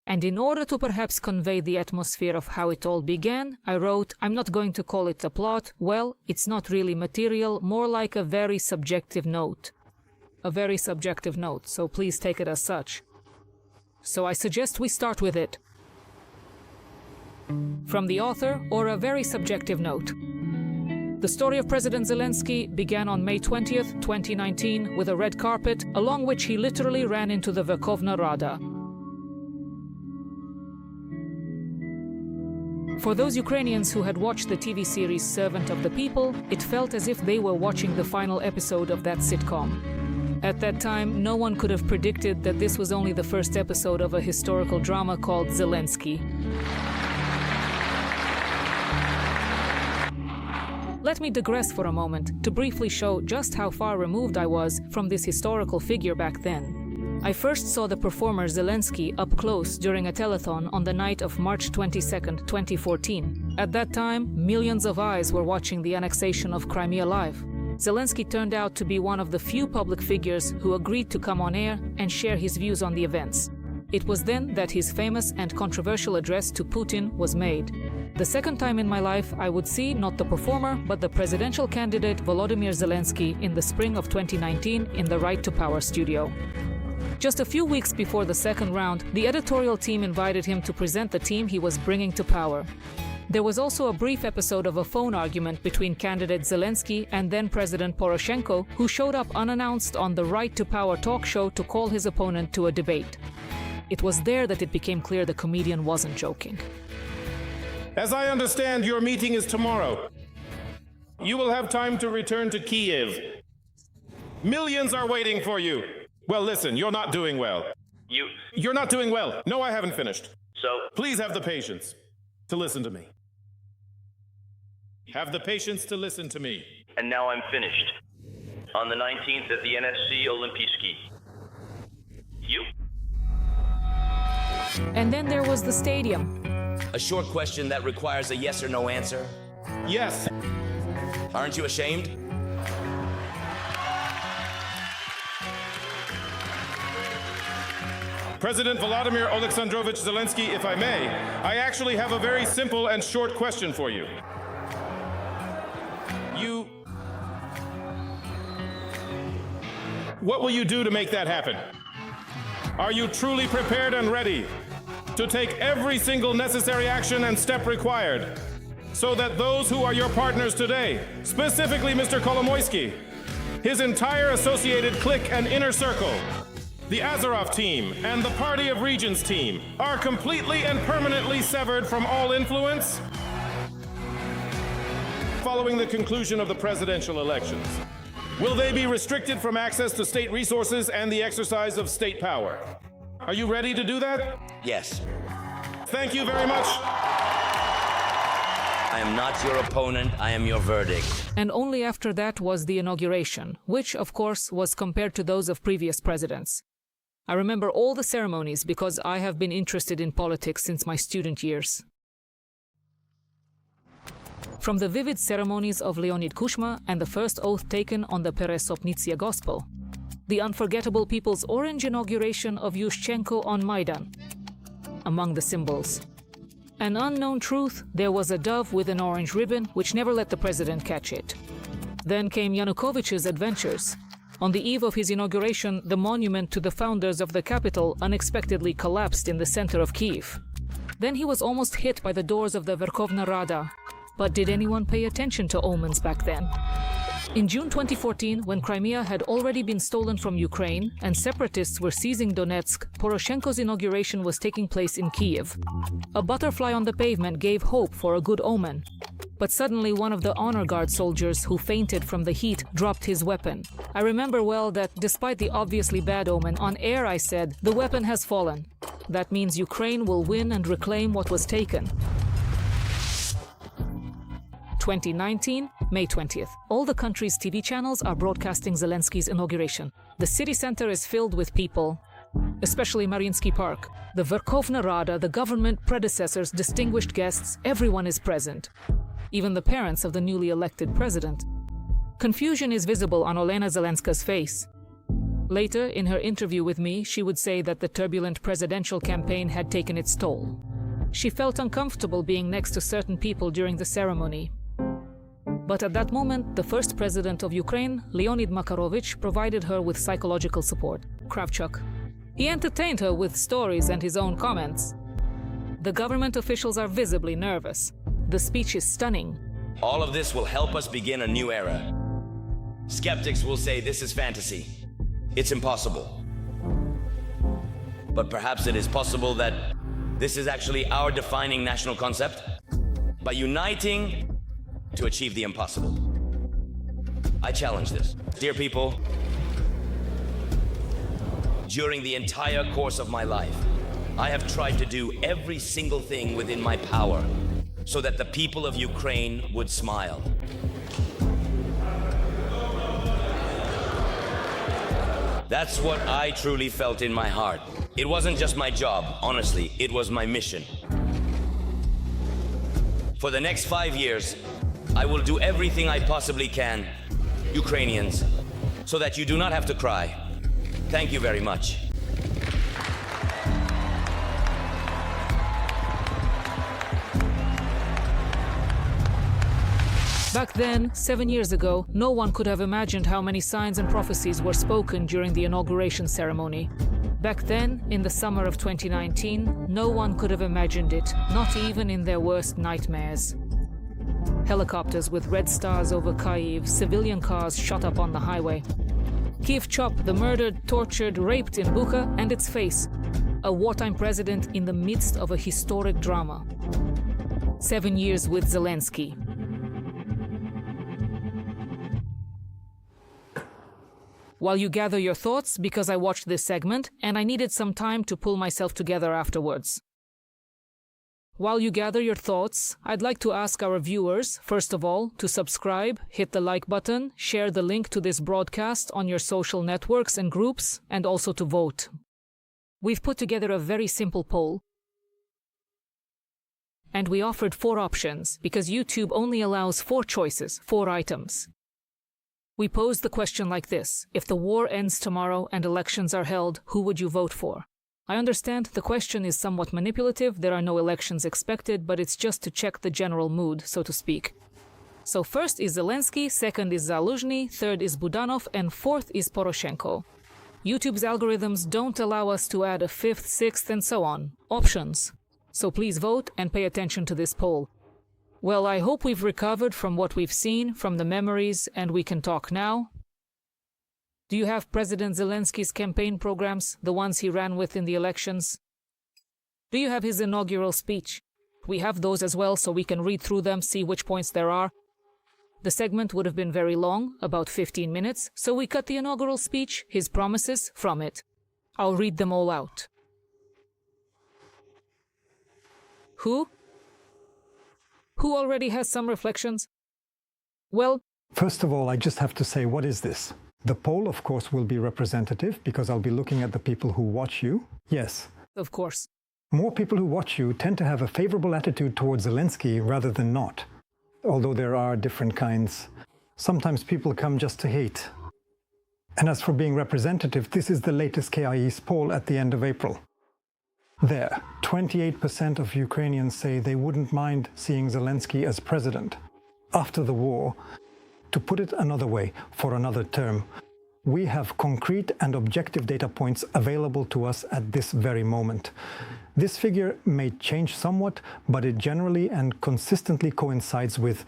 And in order to perhaps convey the atmosphere of how it all began, I wrote, I'm not going to call it a plot. Well, it's not really material, more like a very subjective note. A very subjective note, so please take it as such. So I suggest we start with it. From the author, or a very subjective note. The story of President Zelensky began on May 20th, 2019, with a red carpet, along which he literally ran into the Verkhovna Rada. For those Ukrainians who had watched the TV series Servant of the People, it felt as if they were watching the final episode of that sitcom. At that time, no one could have predicted that this was only the first episode of a historical drama called Zelensky. Let me digress for a moment to briefly show just how far removed I was from this historical figure back then. I first saw the performer Zelensky up close during a telethon on the night of March 22, 2014. At that time, millions of eyes were watching the annexation of Crimea live. Zelensky turned out to be one of the few public figures who agreed to come on air and share his views on the events. It was then that his famous and controversial address to Putin was made. The second time in my life, I would see not the performer, but the presidential candidate Volodymyr Zelensky in the spring of 2019 in the Right to Power studio. Just a few weeks before the second round, the editorial team invited him to present the team he was bringing to power. There was also a brief episode of a phone argument between candidate Zelensky and then President Poroshenko, who showed up unannounced on the Right to Power talk show to call his opponent to a debate. It was there that it became clear the comedian wasn't joking. As I understand, your meeting is tomorrow. You will have time to return to Kiev. Millions are waiting for you. Well, listen, you're not doing well. You're not doing well. No, I haven't finished. So? Please have the patience to listen to me. Have the patience to listen to me. And now I'm finished. On the 19th at the NSC Olympijski. You? And then there was the stadium. A short question that requires a yes or no answer. Yes. Aren't you ashamed? President Volodymyr Alexandrovich Zelensky, if I may, I actually have a very simple and short question for you. What will you do to make that happen? Are you truly prepared and ready to take every single necessary action and step required so that those who are your partners today, specifically Mr. Kolomoisky, his entire associated clique and inner circle, the Azarov team and the Party of Regions team are completely and permanently severed from all influence following the conclusion of the presidential elections? Will they be restricted from access to state resources and the exercise of state power? Are you ready to do that? Yes. Thank you very much. I am not your opponent, I am your verdict. And only after that was the inauguration, which, of course, was compared to those of previous presidents. I remember all the ceremonies because I have been interested in politics since my student years. From the vivid ceremonies of Leonid Kuchma and the first oath taken on the Peresopnitsia Gospel, the unforgettable People's Orange inauguration of Yushchenko on Maidan, among the symbols. An unknown truth, there was a dove with an orange ribbon which never let the president catch it. Then came Yanukovych's adventures. On the eve of his inauguration, the monument to the founders of the capital unexpectedly collapsed in the center of Kyiv. Then he was almost hit by the doors of the Verkhovna Rada. But did anyone pay attention to omens back then? In June 2014, when Crimea had already been stolen from Ukraine and separatists were seizing Donetsk, Poroshenko's inauguration was taking place in Kyiv. A butterfly on the pavement gave hope for a good omen. But suddenly one of the honor guard soldiers who fainted from the heat dropped his weapon. I remember well that despite the obviously bad omen, on air I said, "The weapon has fallen. That means Ukraine will win and reclaim what was taken." 2019, May 20th. All the country's TV channels are broadcasting Zelensky's inauguration. The city center is filled with people, especially Mariinsky Park. The Verkhovna Rada, the government predecessors, distinguished guests, everyone is present. Even the parents of the newly elected president. Confusion is visible on Olena Zelenska's face. Later, in her interview with me, she would say that the turbulent presidential campaign had taken its toll. She felt uncomfortable being next to certain people during the ceremony. But at that moment, the first president of Ukraine, Leonid Makarovich, provided her with psychological support, Kravchuk. He entertained her with stories and his own comments. The government officials are visibly nervous. The speech is stunning. All of this will help us begin a new era. Skeptics will say this is fantasy. It's impossible. But perhaps it is possible that this is actually our defining national concept. By uniting to achieve the impossible. I challenge this. Dear people, during the entire course of my life, I have tried to do every single thing within my power so that the people of Ukraine would smile. That's what I truly felt in my heart. It wasn't just my job, honestly, it was my mission. For the next 5 years, I will do everything I possibly can, Ukrainians, so that you do not have to cry. Thank you very much. Back then, 7 years ago, no one could have imagined how many signs and prophecies were spoken during the inauguration ceremony. Back then, in the summer of 2019, no one could have imagined it, not even in their worst nightmares. Helicopters with red stars over Kyiv, civilian cars shot up on the highway. Kyiv Chop, the murdered, tortured, raped in Bucha, and its face, a wartime president in the midst of a historic drama. 7 years with Zelensky. While you gather your thoughts, because I watched this segment, and I needed some time to pull myself together afterwards. While you gather your thoughts, I'd like to ask our viewers, first of all, to subscribe, hit the like button, share the link to this broadcast on your social networks and groups, and also to vote. We've put together a very simple poll, and we offered 4 options, because YouTube only allows 4 choices, 4 items. We posed the question like this: if the war ends tomorrow and elections are held, who would you vote for? I understand the question is somewhat manipulative, there are no elections expected, but it's just to check the general mood, so to speak. So first is Zelensky, second is Zaluzhny, third is Budanov, and fourth is Poroshenko. YouTube's algorithms don't allow us to add a 5th, 6th, and so on. Options. So please vote and pay attention to this poll. Well, I hope we've recovered from what we've seen, from the memories, and we can talk now. Do you have President Zelensky's campaign programs, the ones he ran with in the elections? Do you have his inaugural speech? We have those as well, so we can read through them, see which points there are. The segment would have been very long, about 15 minutes, so we cut the inaugural speech, his promises, from it. I'll read them all out. Who already has some reflections? Well, first of all, I just have to say, what is this? The poll, of course, will be representative because I'll be looking at the people who watch you. Yes. Of course. More people who watch you tend to have a favorable attitude towards Zelensky rather than not. Although there are different kinds. Sometimes people come just to hate. And as for being representative, this is the latest KIE's poll at the end of April. There, 28% of Ukrainians say they wouldn't mind seeing Zelensky as president. After the war, to put it another way, for another term, we have concrete and objective data points available to us at this very moment. This figure may change somewhat, but it generally and consistently coincides with...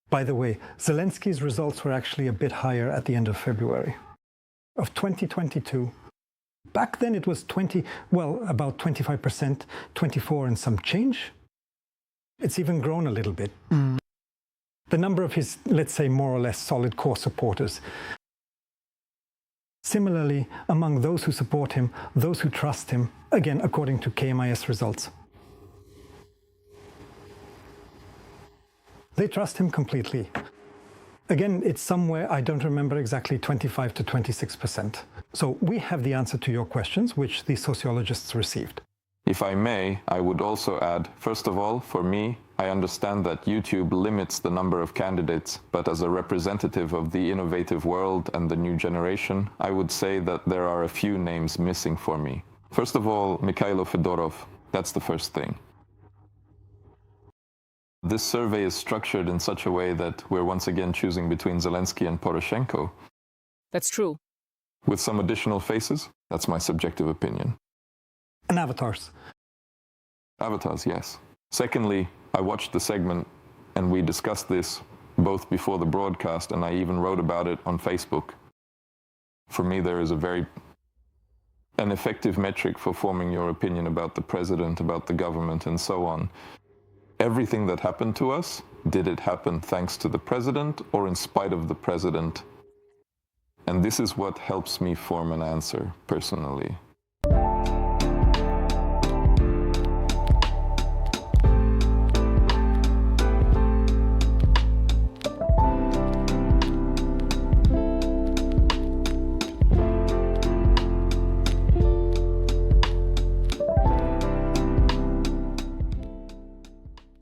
By the way, Zelensky's results were actually a bit higher at the end of February of 2022. Back then it was about 25%, 24 and some change. It's even grown a little bit. The number of his, let's say, more or less solid core supporters. Similarly, among those who support him, those who trust him, again, according to KMIS results. They trust him completely. Again, it's somewhere, I don't remember exactly, 25 to 26%. So we have the answer to your questions, which the sociologists received. If I may, I would also add, first of all, for me, I understand that YouTube limits the number of candidates, but as a representative of the innovative world and the new generation, I would say that there are a few names missing for me. First of all, Mikhailo Fedorov, that's the first thing. This survey is structured in such a way that we're once again choosing between Zelensky and Poroshenko. That's true. With some additional faces, that's my subjective opinion. And avatars. Avatars, yes. Secondly, I watched the segment and we discussed this both before the broadcast and I even wrote about it on Facebook. For me, there is an effective metric for forming your opinion about the president, about the government, and so on. Everything that happened to us, did it happen thanks to the president or in spite of the president? And this is what helps me form an answer, personally.